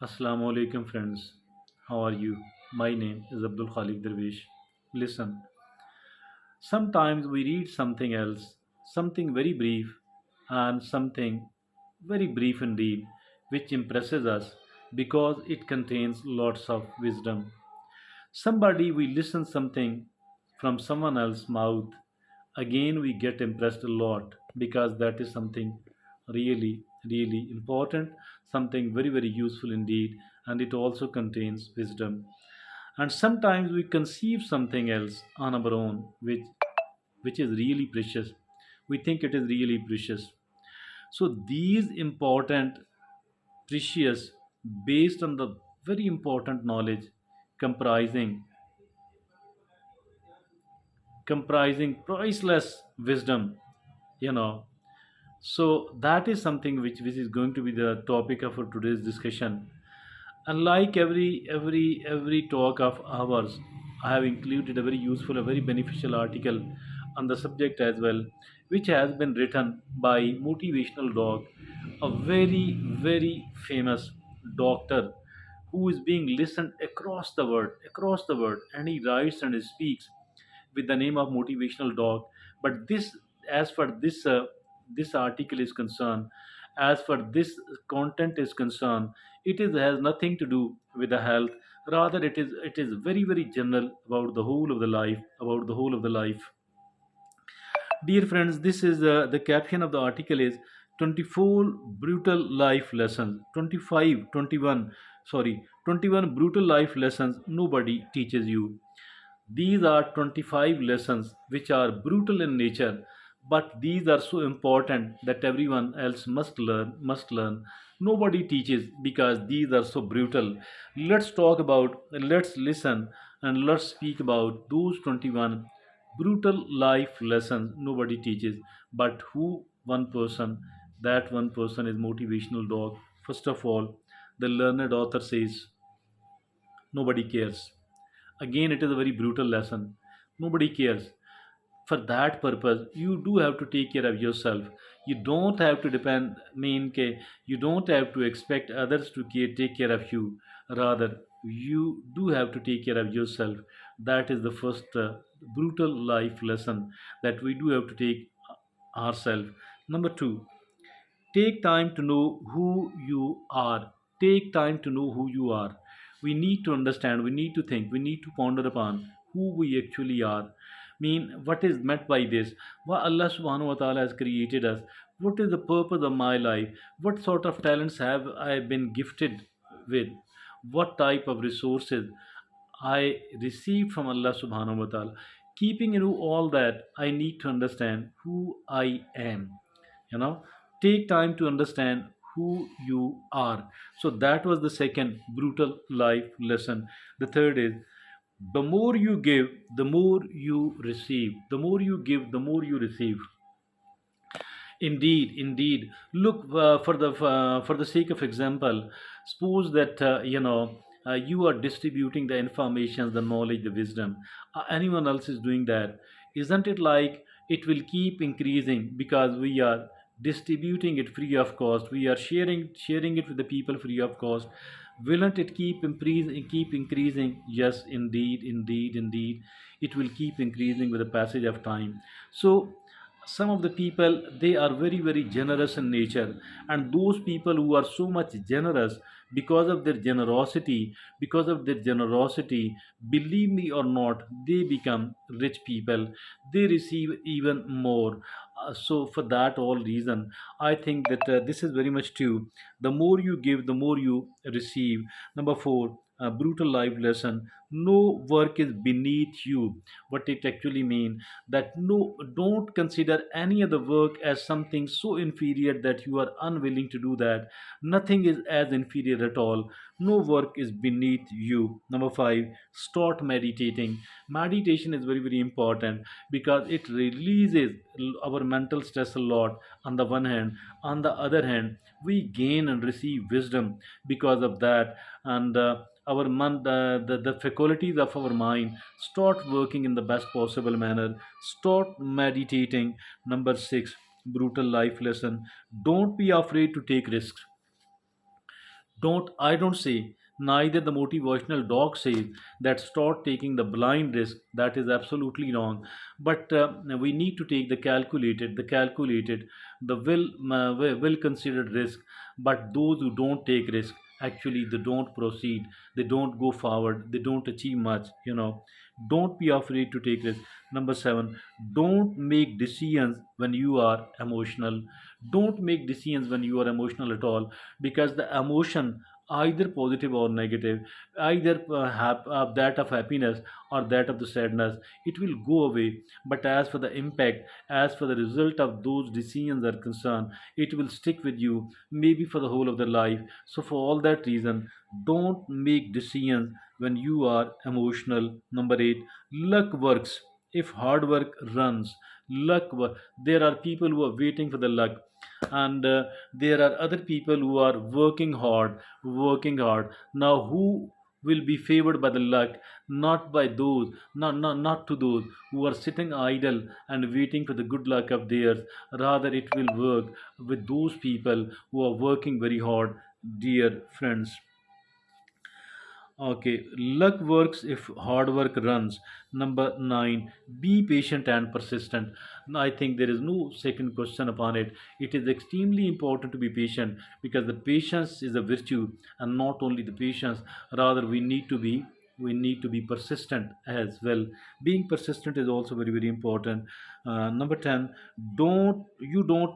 Assalamu alaikum friends. How are you? My name is Abdul Khalik Darwish. Listen, sometimes we read something else, something very brief and something very brief indeed, which impresses us because it contains lots of wisdom. Somebody we listen something from someone else's mouth, again we get impressed a lot because that is something really important, something very useful indeed, and it also contains wisdom. And sometimes we conceive something else on our own which is really precious. We think it is really precious. So these important precious based on the very important knowledge comprising comprising priceless wisdom, you know. So that is something which is going to be the topic of our today's discussion. And like every talk of ours, I have included a very useful, a very beneficial article on the subject as well, which has been written by Motivational Doc, a very famous doctor who is being listened across the world, and he writes and he speaks with the name of Motivational Doc. But this, as far this article is concerned, as for this content is concerned, it is has nothing to do with the health. Rather, it is very general about the whole of the life, about the whole of the life. Dear friends, this is the caption of the article is 24 brutal life lessons, 25, 21, sorry, 21 brutal life lessons nobody teaches you. These are 25 lessons which are brutal in nature, but these are so important that everyone else must learn. Nobody teaches because these are so brutal. Let's listen and let's speak about those 21 brutal life lessons nobody teaches, but who one person, that one person is Motivational Dog. First of all, the learned author says nobody cares. Again, it is a very brutal lesson. Nobody cares. For that purpose, you do have to take care of yourself. You don't have to depend, you don't have to expect others to take care of you. Rather, you do have to take care of yourself. That is the first brutal life lesson that we do have to take ourselves. Number two, take time to know who you are. Take time to know who you are. We need to understand, we need to think, we need to ponder upon who we actually are. What is meant by this? Why Allah subhanahu wa ta'ala has created us? What is the purpose of my life? What sort of talents have I been gifted with? What type of resources I received from Allah subhanahu wa ta'ala? Keeping in view all that, I need to understand who I am. You know, take time to understand who you are. So that was the second brutal life lesson. The third is the more you give, the more you receive. The more you give, the more you receive. Indeed. Look, for the sake of example, suppose that you are distributing the information, the knowledge, the wisdom. Anyone else is doing that, isn't it like it will keep increasing because we are distributing it free of cost? We are sharing it with the people free of cost. Willn't it keep increasing? Yes, indeed. It will keep increasing with the passage of time. So some of the people, they are very generous in nature, and those people who are so much generous, because of their generosity, believe me or not, they become rich people. They receive even more. So for that all reason, I think that this is very much true. The more you give, the more you receive. Number 4, a brutal life lesson: no work is beneath you. What it actually means, that no, don't consider any other work as something so inferior that you are unwilling to do that. Nothing is as inferior at all. No work is beneath you. Number 5, start meditating. Meditation is very important because it releases our mental stress a lot on the one hand. On the other hand, we gain and receive wisdom because of that. And the faculties of our mind start working in the best possible manner. Start meditating. Number 6, brutal life lesson: don't be afraid to take risks. Don't say, neither the motivational doc says that start taking the blind risk. That is absolutely wrong. But we need to take the calculated, the well considered risk. But those who don't take risk, actually they don't proceed, they don't go forward, they don't achieve much. Don't be afraid to take risk. Number 7, don't make decisions when you are emotional. Don't make decisions when you are emotional at all, because the emotion, either positive or negative, either that of happiness or that of the sadness, it will go away. But as for the impact, as for the result of those decisions are concerned, it will stick with you maybe for the whole of the life. So for all that reason, don't make decisions when you are emotional. Number 8, luck works if hard work runs. There are people who are waiting for the luck, and there are other people who are working hard. Now who will be favored by the luck? Not by those, not to those who are sitting idle and waiting for the good luck of theirs. Rather, it will work with those people who are working very hard, dear friends. Okay, luck works if hard work runs. Number 9, be patient and persistent. I think there is no second question upon it. It is extremely important to be patient, because the patience is a virtue, and not only the patience, rather we need to be persistent as well. Being persistent is also very very important. Number 10, don't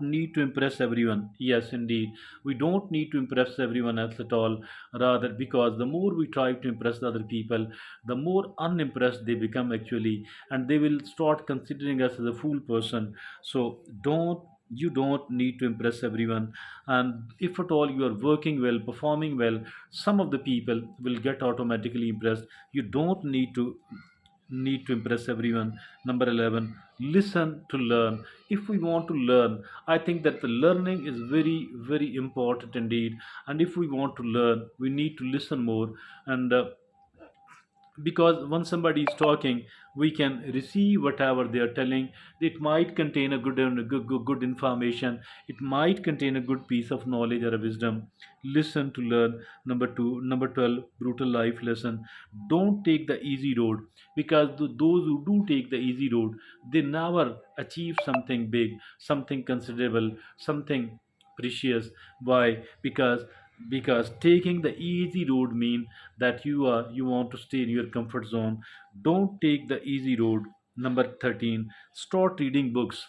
need to impress everyone. Yes, indeed, we don't need to impress everyone else at all. Rather, because the more we try to impress the other people, the more unimpressed they become actually, and they will start considering us as a fool person. So you don't need to impress everyone. And if at all you are working well, performing well, some of the people will get automatically impressed. You don't need to impress everyone. Number 11, listen to learn. If we want to learn, I think that the learning is very very important indeed. And if we want to learn, we need to listen more. And because when somebody is talking, we can receive whatever they are telling. It might contain a good information, it might contain a good piece of knowledge or a wisdom. Listen to learn. Number 12, brutal life lesson. Don't take the easy road, because those who do take the easy road, they never achieve something big, something considerable, something precious. Why? Because taking the easy road mean that you want to stay in your comfort zone. Don't take the easy road. Number 13, start reading books.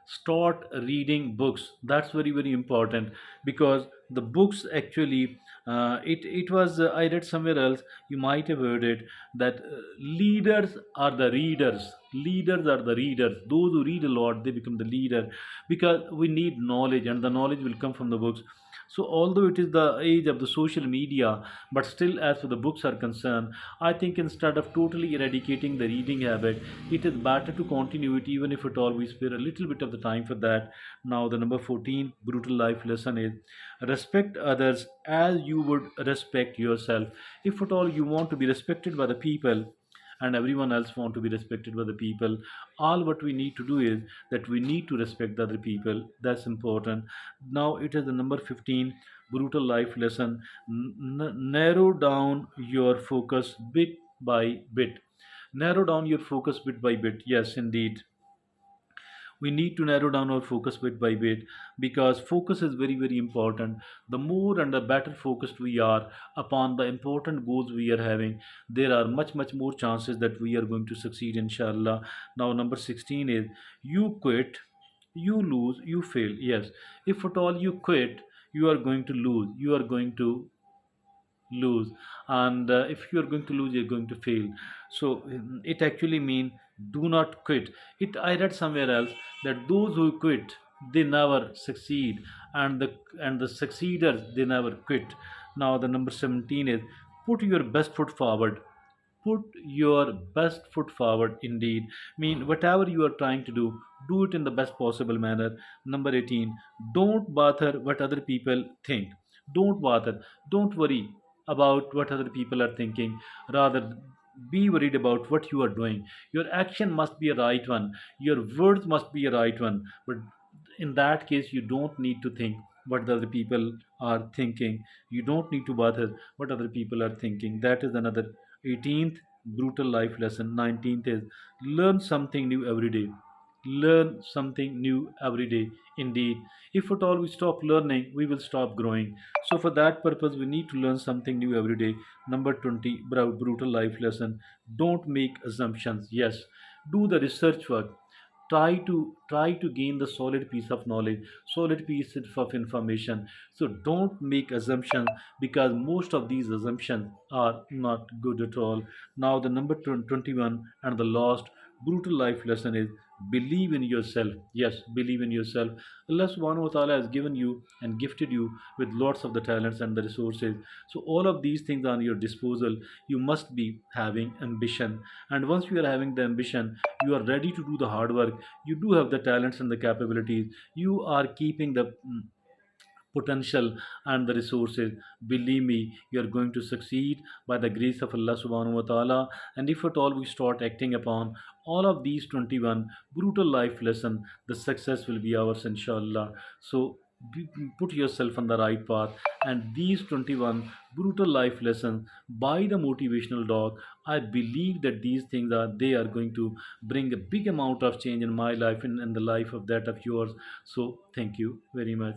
Start reading books. That's very very important, because the books actually, it was I read somewhere else, you might have heard it, that leaders are the readers. Those who read a lot, they become the leader, because we need knowledge, and the knowledge will come from the books. So although it is the age of the social media, but still, as for the books are concerned, I think instead of totally eradicating the reading habit, it is better to continue it, even if at all we spare a little bit of the time for that. Now, the number 14 brutal life lesson is respect others as you would respect yourself. If at all you want to be respected by the people, and everyone else want to be respected by the people, all what we need to do is that we need to respect the other people. That's important. Now it is the number 15 brutal life lesson. Narrow down your focus bit by bit. Narrow down your focus bit by bit. Yes, indeed, we need to narrow down our focus bit by bit, because focus is very very important. The more and the better focused we are upon the important goals we are having, there are much much more chances that we are going to succeed, inshallah. Now number 16 is you quit, you lose, you fail. Yes, if at all you quit, you are going to lose, you are going to lose. And if you are going to lose, you're going to fail. So it actually mean do not quit. I read somewhere else that those who quit, they never succeed, and the succeeders, they never quit. Now the number 17 is put your best foot forward. Put your best foot forward indeed. Mean whatever you are trying to do it in the best possible manner. Number 18, don't bother what other people think. Don't bother, don't worry about what other people are thinking. Rather, be worried about what you are doing. Your action must be a right one, your words must be a right one. But in that case, you don't need to think. what the other people are thinking. You don't need to bother what other people are thinking. That is another 18th brutal life lesson. 19th is learn something new every day. Learn something new every day. Indeed, if at all we stop learning, we will stop growing. So, for that purpose, we need to learn something new every day. Number 20, brutal life lesson. Don't make assumptions. Yes, do the research work. Try to gain the solid piece of knowledge, solid piece of information. So don't make assumptions, because most of these assumptions are not good at all. Now the number 21 and the last brutal life lesson is believe in yourself. Yes, believe in yourself. Allah subhanahu wa ta'ala has given you and gifted you with lots of the talents and the resources. So all of these things are on your disposal. You must be having ambition, and once you are having the ambition, you are ready to do the hard work. You do have the talents and the capabilities. You are keeping the potential and the resources. Believe me, you are going to succeed by the grace of Allah subhanahu wa ta'ala. And if at all we start acting upon all of these 21 brutal life lessons, the success will be ours, inshallah. So put yourself on the right path. And these 21 brutal life lessons by the motivational dog, I believe that these things are, they are going to bring a big amount of change in my life and in the life of that of yours. So thank you very much.